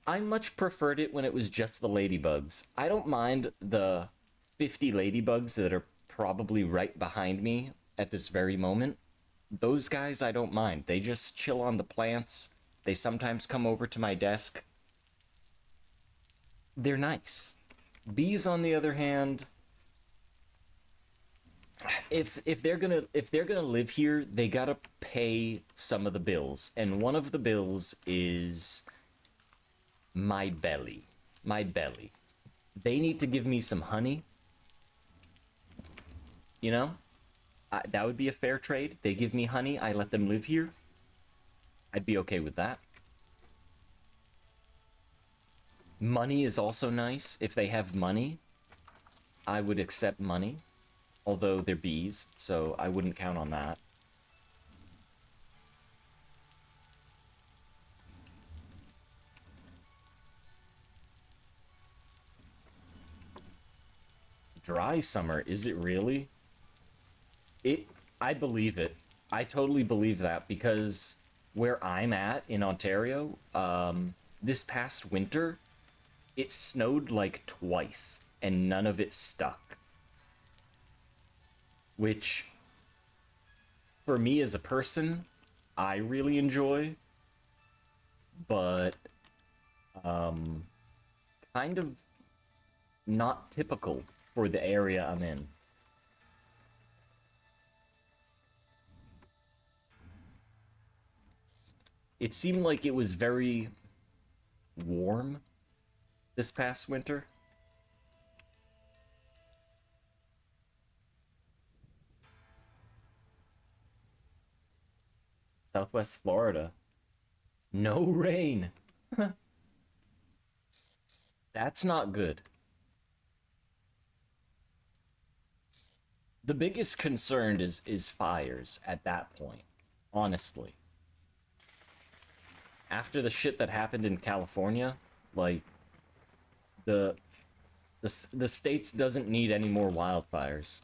I much preferred it when it was just the ladybugs. I don't mind the 50 ladybugs that are probably right behind me at this very moment. Those guys I don't mind. They just chill on the plants. They sometimes come over to my desk. They're nice. Bees, on the other hand, if they're gonna live here, they gotta pay some of the bills, and one of the bills is my belly. My belly. They need to give me some honey. You know, that would be a fair trade. They give me honey, I let them live here. I'd be okay with that. Money is also nice. If they have money, I would accept money. Although they're bees, so I wouldn't count on that. Dry summer, is it really? I believe it. I totally believe that because where I'm at in Ontario, this past winter, it snowed like twice and none of it stuck. Which, for me as a person, I really enjoy, but kind of not typical for the area I'm in. It seemed like it was very warm this past winter. Southwest Florida. No rain. That's not good. The biggest concern is fires at that point, honestly. After the shit that happened in California, like the the states doesn't need any more wildfires.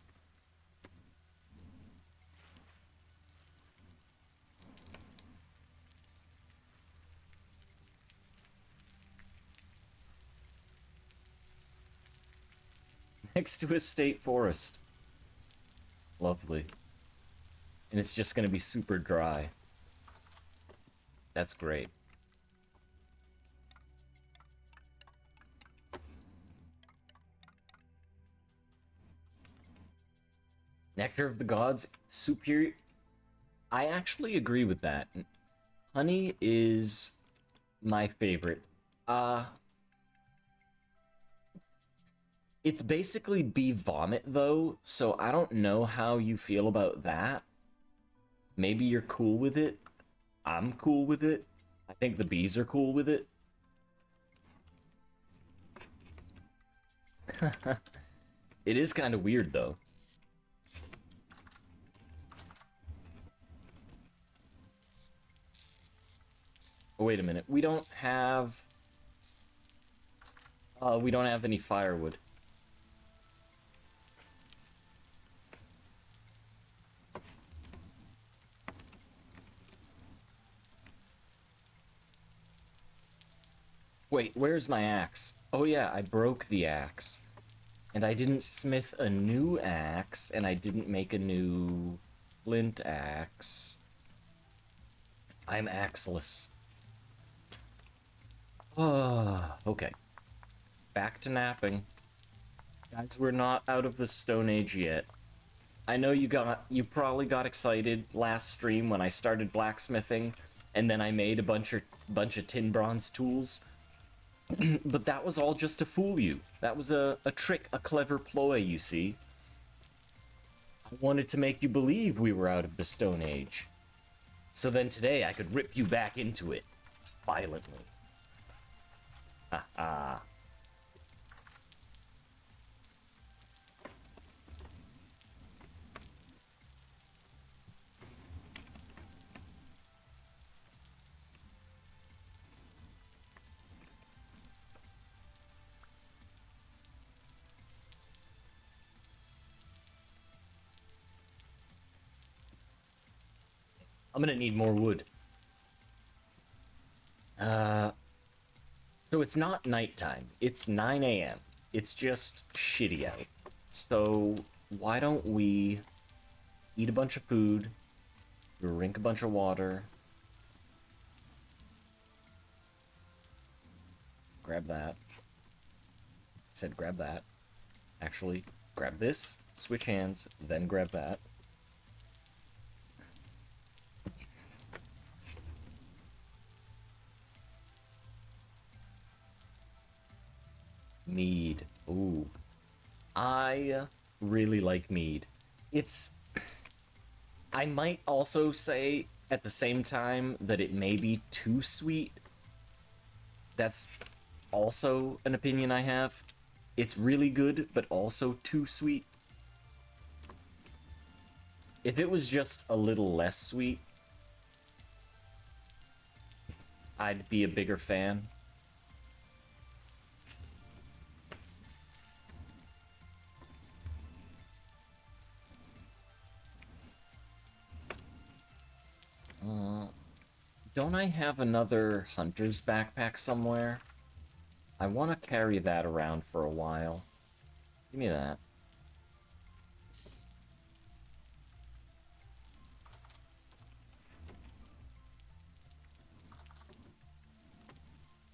Next to a state forest. Lovely. And it's just gonna be super dry. That's great. Nectar of the Gods, superior. I actually agree with that. Honey is my favorite. It's basically bee vomit, though, so I don't know how you feel about that. Maybe you're cool with it. I'm cool with it. I think the bees are cool with it. It is kind of weird, though. Oh, wait a minute. We don't have any firewood. Wait, where's my axe? Oh yeah, I broke the axe. And I didn't smith a new axe, and I didn't make a new flint axe. I'm axeless. Okay. Back to napping. Guys, we're not out of the Stone Age yet. I know you probably got excited last stream when I started blacksmithing, and then I made a bunch of tin bronze tools. But that was all just to fool you. That was a trick, a clever ploy, you see. I wanted to make you believe we were out of the Stone Age. So then today I could rip you back into it. Violently. Ha ha. I'm gonna need more wood. So So it's not nighttime. It's 9 a.m. It's just shitty out. So why don't we eat a bunch of food, drink a bunch of water, grab that. I said grab that. Actually, grab this, switch hands, then grab that. Mead. Ooh. I really like mead. It's... I might also say at the same time that it may be too sweet. That's also an opinion I have. It's really good, but also too sweet. If it was just a little less sweet, I'd be a bigger fan. Don't I have another hunter's backpack somewhere? I want to carry that around for a while. Give me that.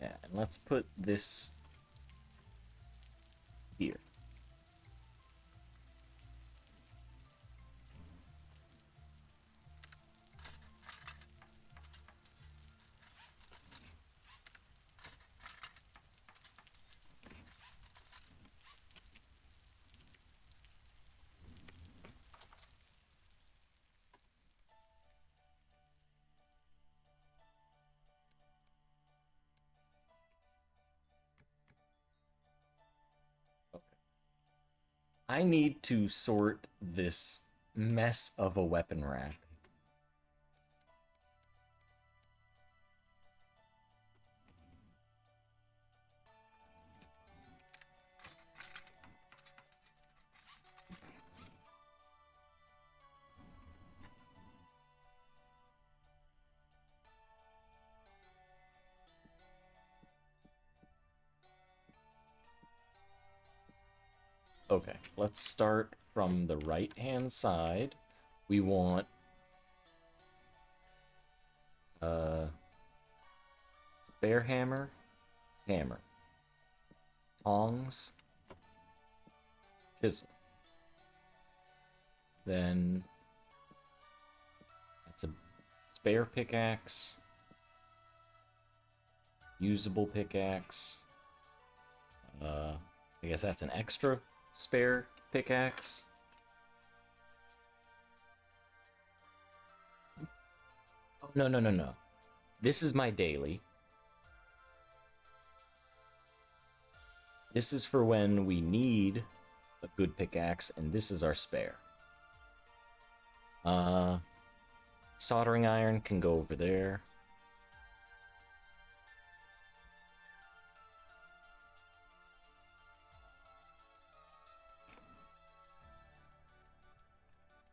Yeah, and let's put this here. I need to sort this mess of a weapon rack. Okay, let's start from the right-hand side. We want spare hammer, hammer, tongs, chisel. Then that's a spare pickaxe, usable pickaxe. I guess that's an extra spare pickaxe. Oh, no. This is my daily. This is for when we need a good pickaxe, and this is our spare. Soldering iron can go over there.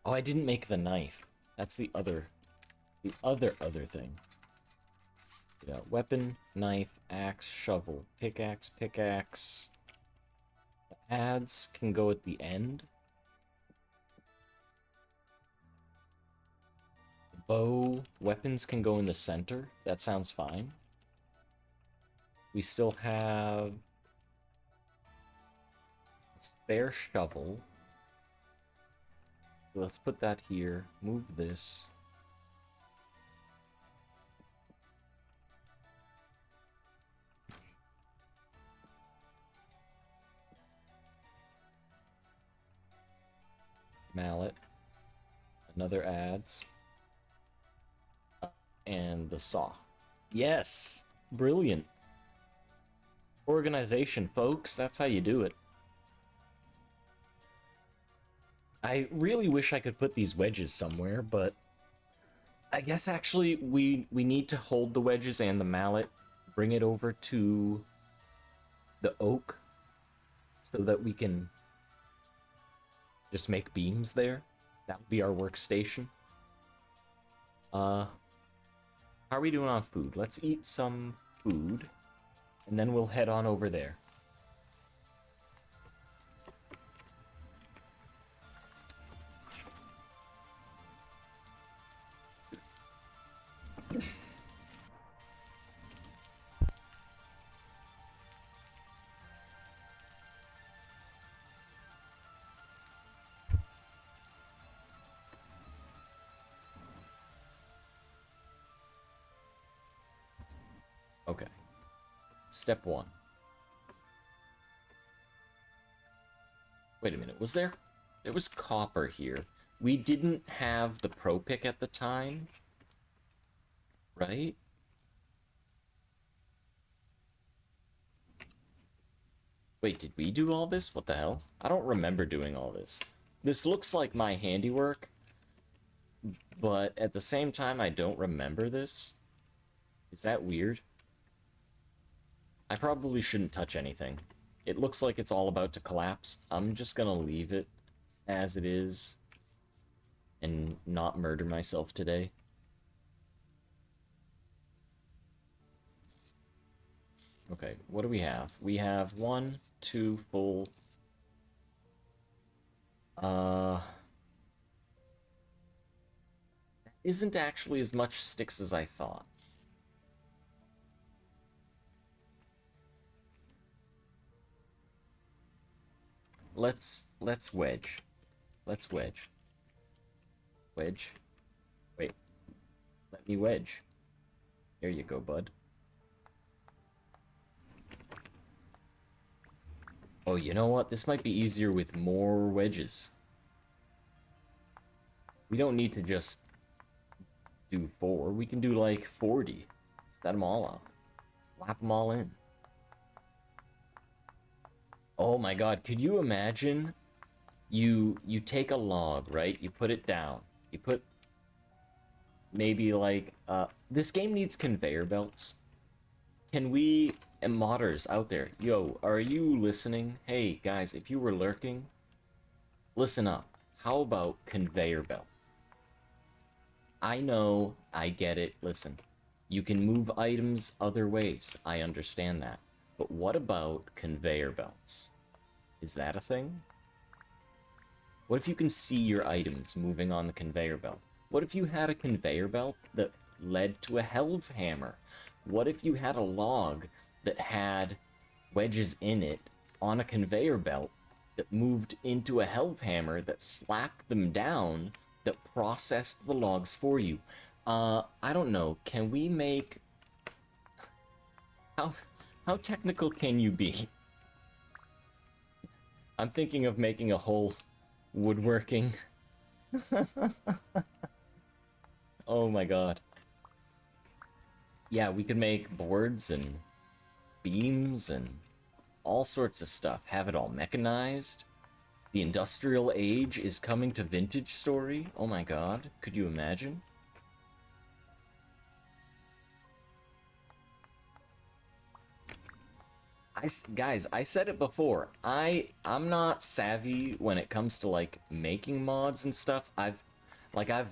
Oh, I didn't make the knife. That's the other thing. Yeah, weapon, knife, axe, shovel, pickaxe. The adds can go at the end. The bow, weapons can go in the center. That sounds fine. We still have a spare shovel. Let's put that here. Move this. Mallet. Another adds. And the saw. Yes! Brilliant. Organization, folks. That's how you do it. I really wish I could put these wedges somewhere, but I guess actually we need to hold the wedges and the mallet, bring it over to the oak so that we can just make beams there. That would be our workstation. How are we doing on food? Let's eat some food. and then we'll head on over there. Okay. Step 1. Wait a minute, was there? There was copper here. We didn't have the pro pick at the time, right? Wait, did we do all this? What the hell? I don't remember doing all this. This looks like my handiwork, but at the same time, I don't remember this. Is that weird? I probably shouldn't touch anything. It looks like it's all about to collapse. I'm just gonna leave it as it is and not murder myself today. Okay, what do we have? We have 1, 2 full... Isn't actually as much sticks as I thought. Let's wedge. Let's wedge. Wedge. Wait. Let me wedge. Here you go, bud. Oh, you know what? This might be easier with more wedges. We don't need to just do 4. We can do like 40. Set them all up. Slap them all in. Oh my god, could you imagine? You take a log, right? You put it down. You put maybe like this game needs conveyor belts. Can we, and modders out there, yo, are you listening? Hey guys, if you were lurking, listen up. How about conveyor belts? I know, I get it. Listen, you can move items other ways. I understand that. But what about conveyor belts? Is that a thing? What if you can see your items moving on the conveyor belt? What if you had a conveyor belt that led to a helve hammer? What if you had a log that had wedges in it on a conveyor belt that moved into a helve hammer that slapped them down, that processed the logs for you? I don't know. Can we make... How technical can you be? I'm thinking of making a whole woodworking. Oh my god. Yeah, we could make boards and beams and all sorts of stuff. Have it all mechanized. The industrial age is coming to Vintage Story. Oh my god. Could you imagine? Guys, I said it before. I'm not savvy when it comes to like making mods and stuff. I've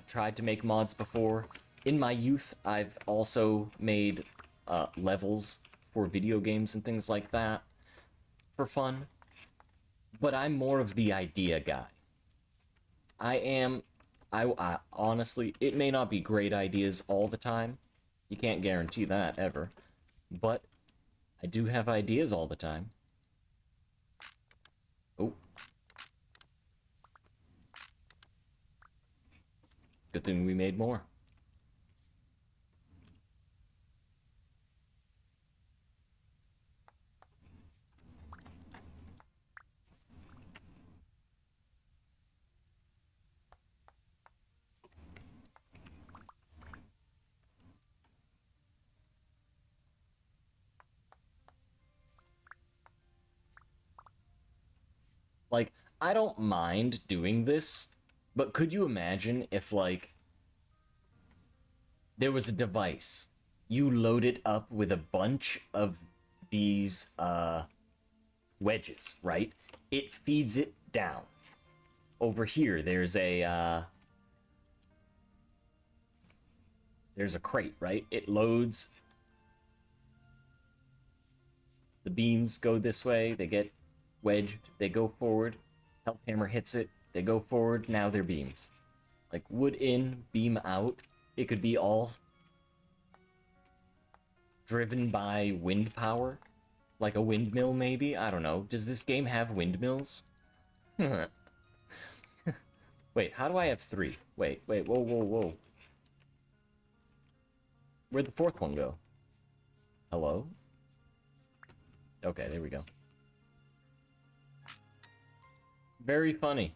tried to make mods before. In my youth, I've also made levels for video games and things like that for fun. But I'm more of the idea guy. I honestly, it may not be great ideas all the time. You can't guarantee that ever. But I do have ideas all the time. Oh. Good thing we made more. Like, I don't mind doing this, but could you imagine if, like, there was a device, you load it up with a bunch of these, wedges, right? It feeds it down. Over here, there's a crate, right? It loads The beams go this way, they get wedged, they go forward, Health Hammer hits it, they go forward, now they're beams. Like, wood in, beam out, it could be all driven by wind power. Like a windmill, maybe? I don't know. Does this game have windmills? Wait, how do I have 3? Wait, whoa. Where'd the 4th one go? Hello? Okay, there we go. Very funny.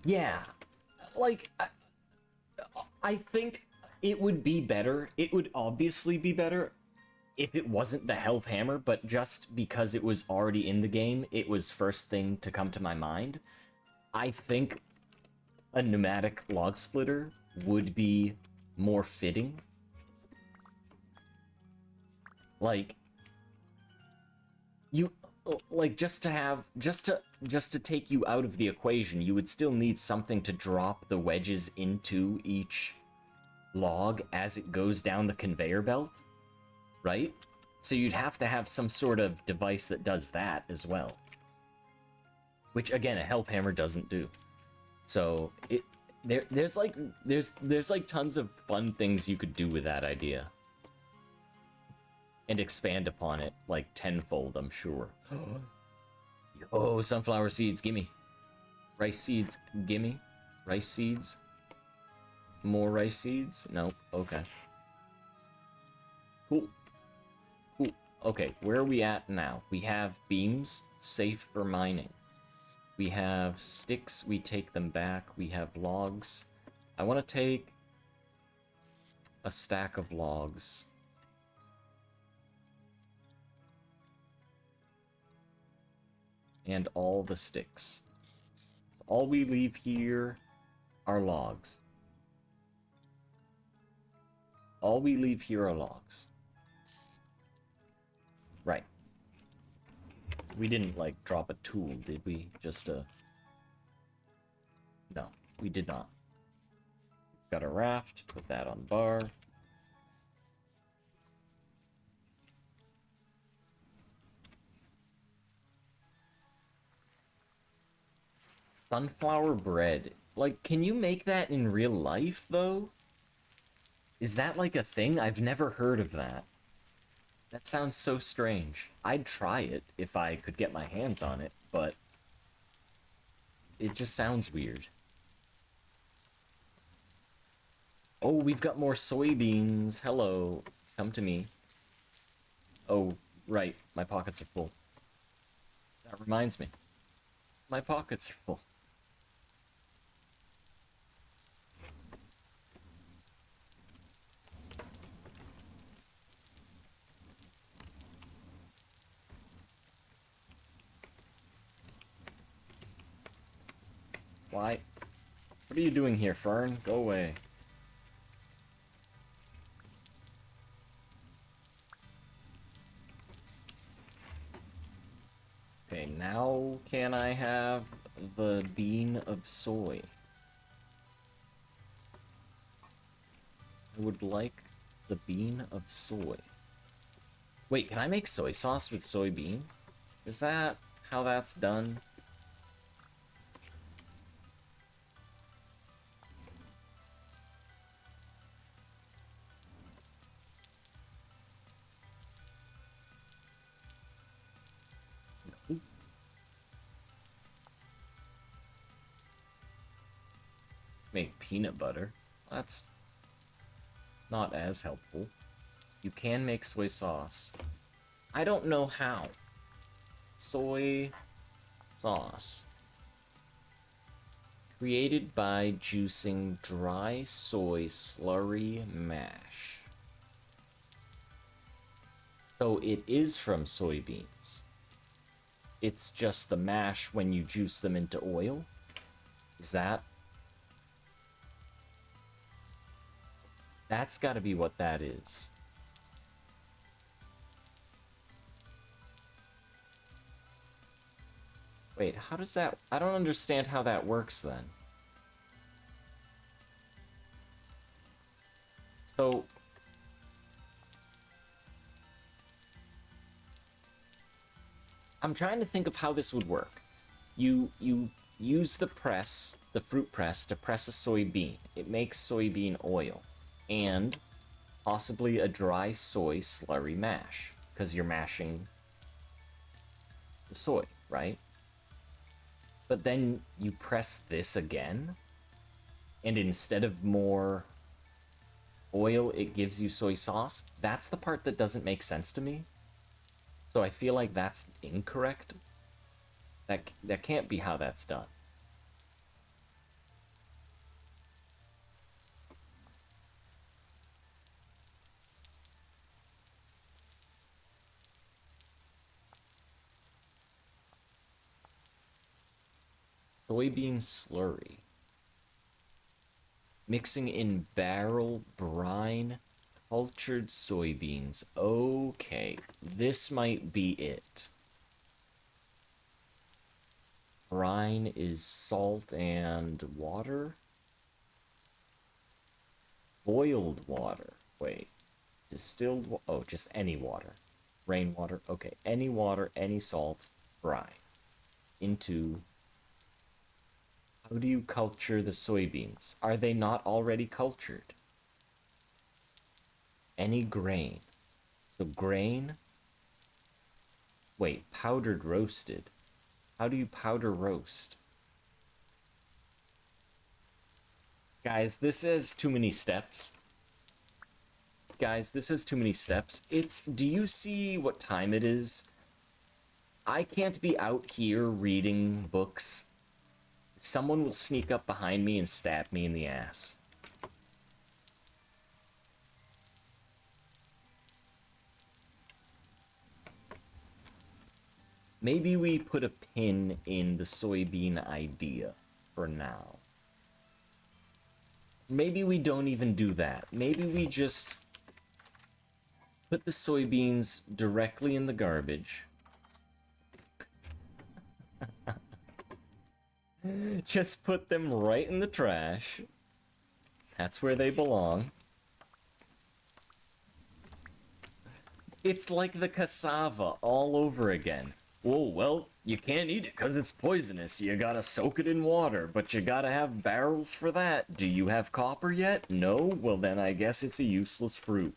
Yeah, like, I think it would be better. It would obviously be better if it wasn't the Health Hammer, but just because it was already in the game, it was first thing to come to my mind. I think a pneumatic log splitter would be more fitting. Like, you, like, just to take you out of the equation, you would still need something to drop the wedges into each log as it goes down the conveyor belt, right? So you'd have to have some sort of device that does that as well, which again a Health Hammer doesn't do. So there's like tons of fun things you could do with that idea and expand upon it like tenfold, I'm sure. Oh, sunflower seeds, gimme. Rice seeds, gimme. Rice seeds. More rice seeds? Nope. Okay. Cool. Cool. Okay, where are we at now? We have beams, safe for mining. We have sticks, we take them back. We have logs. I want to take a stack of logs. And all the sticks. All we leave here are logs. All we leave here are logs. Right. We didn't, like, drop a tool, did we? Just a... No, we did not. Got a raft, put that on the bar. Sunflower bread. Like, can you make that in real life, though? Is that like a thing? I've never heard of that. That sounds so strange. I'd try it if I could get my hands on it, but it just sounds weird. Oh, we've got more soybeans. Hello. Come to me. Oh, right. My pockets are full. That reminds me. My pockets are full. Why? What are you doing here, Fern? Go away. Okay, now can I have the bean of soy? I would like the bean of soy. Wait, can I make soy sauce with soybean? Is that how that's done? Make peanut butter. That's not as helpful. You can make soy sauce. I don't know how. Soy sauce. Created by juicing dry soy slurry mash. So it is from soybeans. It's just the mash when you juice them into oil? Is that? That's gotta be what that is. Wait, how does that... I don't understand how that works then. So... I'm trying to think of how this would work. You use the press, the fruit press, to press a soybean. It makes soybean oil. And possibly a dry soy slurry mash. Because you're mashing the soy, right? But then you press this again, and instead of more oil, it gives you soy sauce. That's the part that doesn't make sense to me. So I feel like that's incorrect. That can't be how that's done. Soybean slurry. Mixing in barrel brine cultured soybeans. Okay, this might be it. Brine is salt and water. Boiled water. Wait. Distilled. Oh, just any water. Rainwater. Okay, any water, any salt, brine. Into... How do you culture the soybeans? Are they not already cultured? Any grain. So grain... Wait, powdered roasted. How do you powder roast? Guys, this has too many steps. Guys, this has too many steps. It's... Do you see what time it is? I can't be out here reading books. Someone will sneak up behind me and stab me in the ass. Maybe we put a pin in the soybean idea for now. Maybe we don't even do that. Maybe we just put the soybeans directly in the garbage. Just put them right in the trash. That's where they belong. It's like the cassava all over again. Oh, well, you can't eat it because it's poisonous. You gotta soak it in water, but you gotta have barrels for that. Do you have copper yet? No? Well, then I guess it's a useless fruit.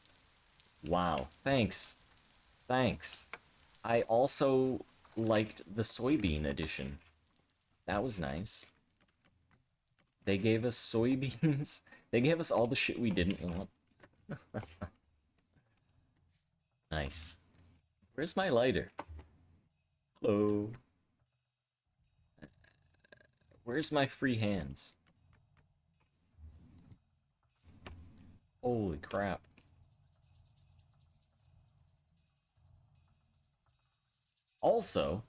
Wow, thanks. Thanks. I also liked the soybean edition. That was nice. They gave us soybeans. They gave us all the shit we didn't want. Nice. Where's my lighter? Hello. Where's my free hands? Holy crap. Also...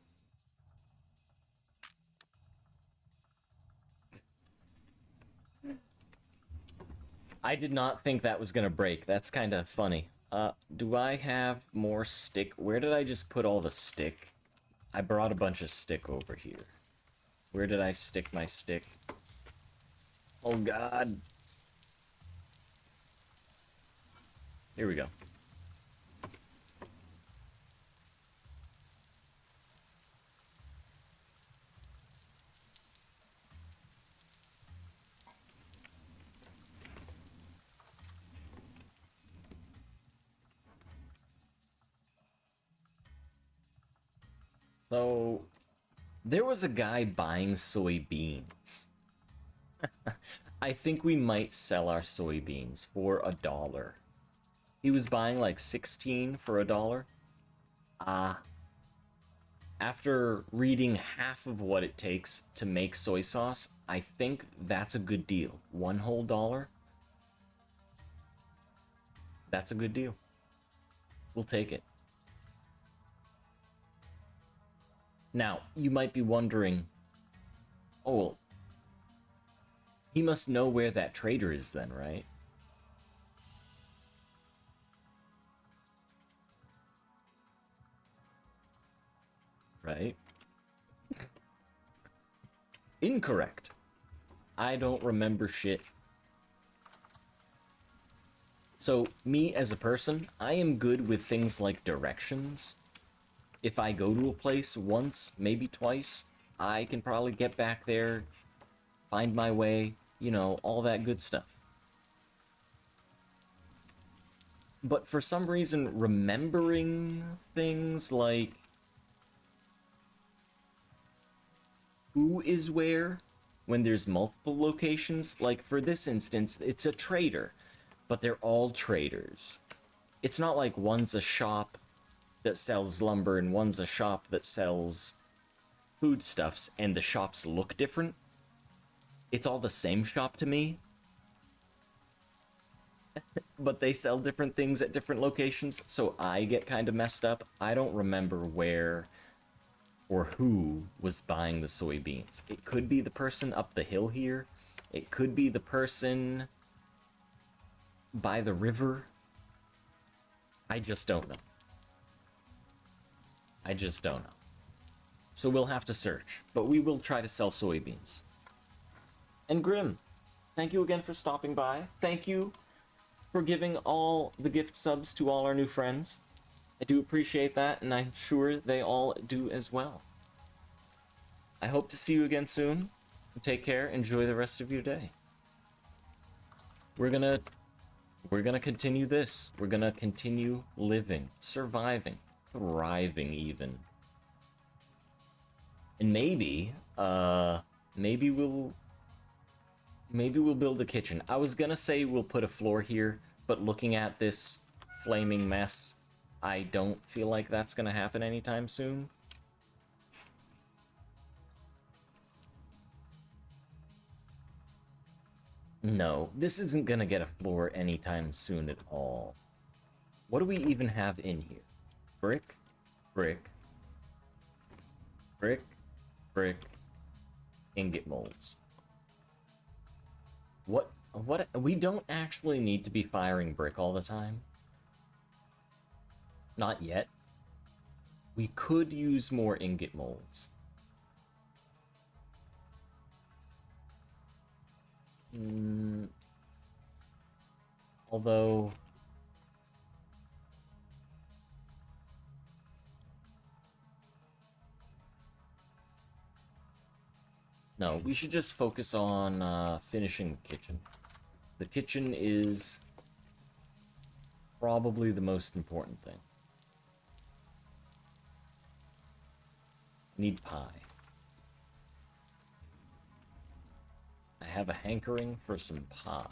I did not think that was gonna break. That's kind of funny. Do I have more stick? Where did I just put all the stick? I brought a bunch of stick over here. Where did I stick my stick? Oh god. Here we go. So, there was a guy buying soybeans. I think we might sell our soybeans for $1. He was buying like 16 for $1. After reading half of what it takes to make soy sauce, I think that's a good deal. One whole dollar? That's a good deal. We'll take it. Now, you might be wondering, oh, well, he must know where that trader is then, right? right? Incorrect. I don't remember shit. So, me as a person, I am good with things like directions. If I go to a place once, maybe twice, I can probably get back there, find my way, you know, all that good stuff. But for some reason, remembering things like who is where when there's multiple locations, like for this instance, it's a trader, but they're all traders. It's not like one's a shop that sells lumber and one's a shop that sells foodstuffs and the shops look different. It's all the same shop to me, but they sell different things at different locations, so I get kind of messed up. I don't remember where or who was buying the soybeans. It could be the person up the hill here. It could be the person by the river. I just don't know. I just don't know. So we'll have to search, but we will try to sell soybeans. And Grim, thank you again for stopping by. Thank you for giving all the gift subs to all our new friends. I do appreciate that, and I'm sure they all do as well. I hope to see you again soon. Take care. Enjoy the rest of your day. We're gonna continue this. We're gonna continue living, surviving, thriving even. And maybe we'll build a kitchen. I was gonna say we'll put a floor here, but looking at this flaming mess, I don't feel like that's gonna happen anytime soon. No, this isn't gonna get a floor anytime soon at all. What do we even have in here? Brick, brick, brick, brick, ingot molds. What, we don't actually need to be firing brick all the time. Not yet. We could use more ingot molds. Although... No, we should just focus on finishing the kitchen. The kitchen is probably the most important thing. Need pie. I have a hankering for some pie.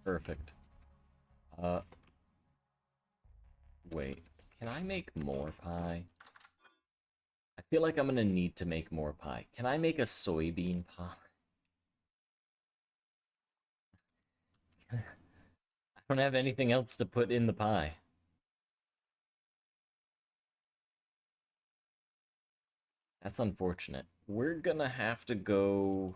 Perfect. Wait. Can I make more pie? I feel like I'm gonna need to make more pie. Can I make a soybean pie? I don't have anything else to put in the pie. That's unfortunate. We're gonna have to go...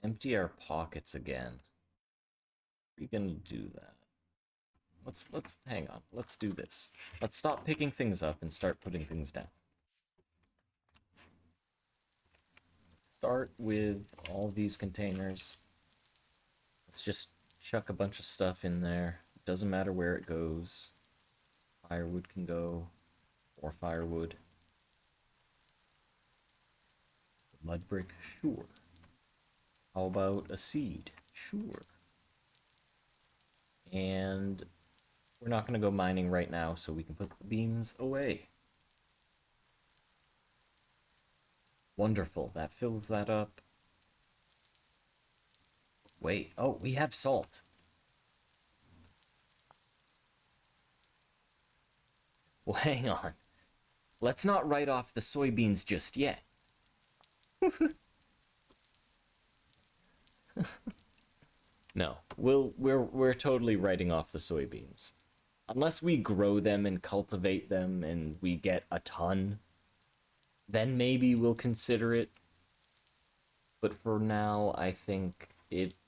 empty our pockets again. Are we gonna do that? Let's hang on. Let's do this. Let's stop picking things up and start putting things down. Start with all these containers. Let's just chuck a bunch of stuff in there. Doesn't matter where it goes. Firewood can go. Or firewood. Mud brick? Sure. How about a seed? Sure. And we're not going to go mining right now, so we can put the beams away. Wonderful. That fills that up. Wait. Oh, we have salt. Well, hang on. Let's not write off the soybeans just yet. No, we're totally writing off the soybeans. Unless we grow them and cultivate them and we get a ton, then maybe we'll consider it. But for now, I think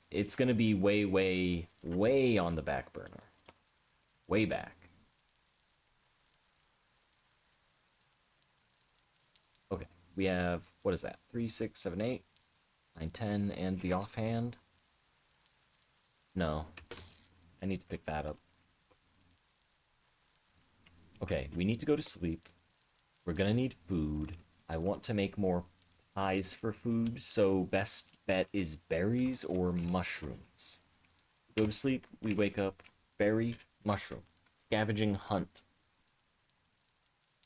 it's gonna be way, way, way on the back burner. Way back. Okay, we have, what is that? 3, 6, 7, 8, 9, 10, and the offhand. No, I need to pick that up. Okay, we need to go to sleep. We're gonna need food. I want to make more pies for food, so best bet is berries or mushrooms. Go to sleep, we wake up, berry, mushroom. Scavenging hunt.